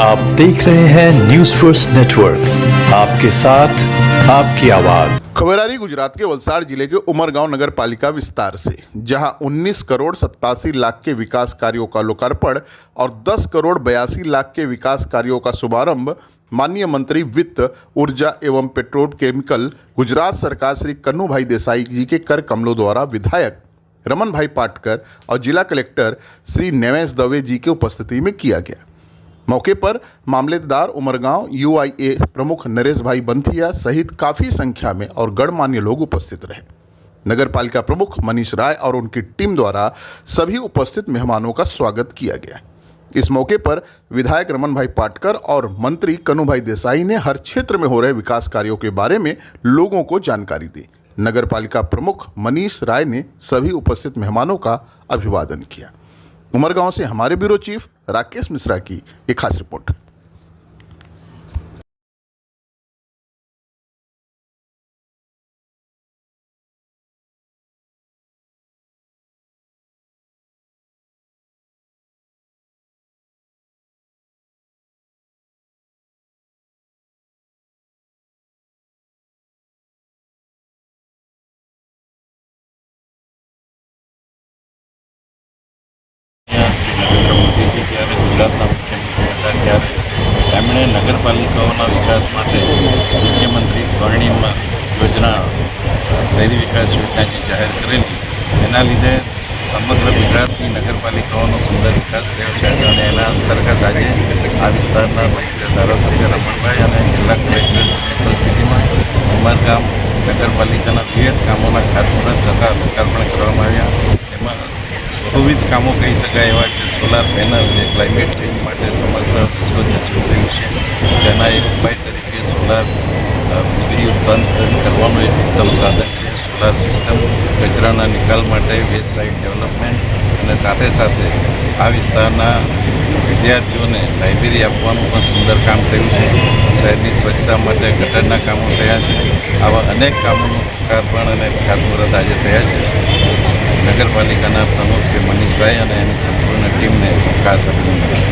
आप देख रहे हैं न्यूज फर्स्ट नेटवर्क, आपके साथ आपकी आवाज। खबर आ रही गुजरात के वलसाड़ जिले के उमरगांव नगर पालिका विस्तार से, जहां 19 करोड़ 87 लाख के विकास कार्यों का लोकार्पण और 10 करोड़ 82 लाख के विकास कार्यों का शुभारंभ माननीय मंत्री वित्त, ऊर्जा एवं पेट्रोकेमिकल गुजरात सरकार श्री कन्नूभाई देसाई जी के कर कमलों द्वारा विधायक रमन भाई पाटकर और जिला कलेक्टर श्री नेवेश दवे जी की उपस्थिति में किया गया। मौके पर मामलेदार उमरगांव यूआईए प्रमुख नरेश भाई बंथिया सहित काफ़ी संख्या में और गणमान्य लोग उपस्थित रहे। नगर पालिका प्रमुख मनीष राय और उनकी टीम द्वारा सभी उपस्थित मेहमानों का स्वागत किया गया। इस मौके पर विधायक रमन भाई पाटकर और मंत्री कन्नूभाई देसाई ने हर क्षेत्र में हो रहे विकास कार्यों के बारे में लोगों को जानकारी दी। नगर पालिका प्रमुख मनीष राय ने सभी उपस्थित मेहमानों का अभिवादन किया। उमरगांव से हमारे ब्यूरो चीफ राकेश मिश्रा की एक खास रिपोर्ट। નરેન્દ્ર મોદીજી જ્યારે ગુજરાતના મુખ્યમંત્રી હતા ત્યારે તેમણે નગરપાલિકાઓના વિકાસમાં છે મુખ્યમંત્રી સ્વર્ણિમ યોજના શહેરી વિકાસ યોજના જે જાહેર કરેલી, એના લીધે સમગ્ર ગુજરાતની નગરપાલિકાઓનો સુંદર વિકાસ થયો છે અને એના અંતર્ગત આજે આ વિસ્તારના ધારાસભ્ય રમણભાઈ અને જિલ્લા કલેક્ટરની ઉપસ્થિતિમાં ઉમરગામ નગરપાલિકાના વિવિધ કામોના ખાતમુહૂર્ત તથા લોકાર્પણ કરવામાં આવ્યા। એમાં વિવિધ કામો કહી શકાય એવા છે સોલાર પેનલ, જે ક્લાઇમેટ ચેન્જ માટે સમગ્ર વિશ્વ ચર્ચિત થયું છે, તેના એક ઉપાય તરીકે સોલાર વીજળી ઉત્પન્ન કરવાનું એક ઉત્તમ સાધન છે। સોલાર સિસ્ટમ, કચરાના નિકાલ માટે વેસ્ટ સાઇટ ડેવલપમેન્ટ અને સાથે સાથે આ વિસ્તારના વિદ્યાર્થીઓને લાઇબ્રેરી આપવાનું પણ સુંદર કામ થયું છે। શહેરની સ્વચ્છતા માટે ગટરના કામો થયા છે। આવા અનેક કામોનું લોકાર્પણ અને ખાતમુહૂર્ત આજે થયા છે। નગરપાલિકાના પ્રમુખ શ્રી મનીષ રાય અને એની સંપૂર્ણ ટીમને ખાસ અભિનંદન।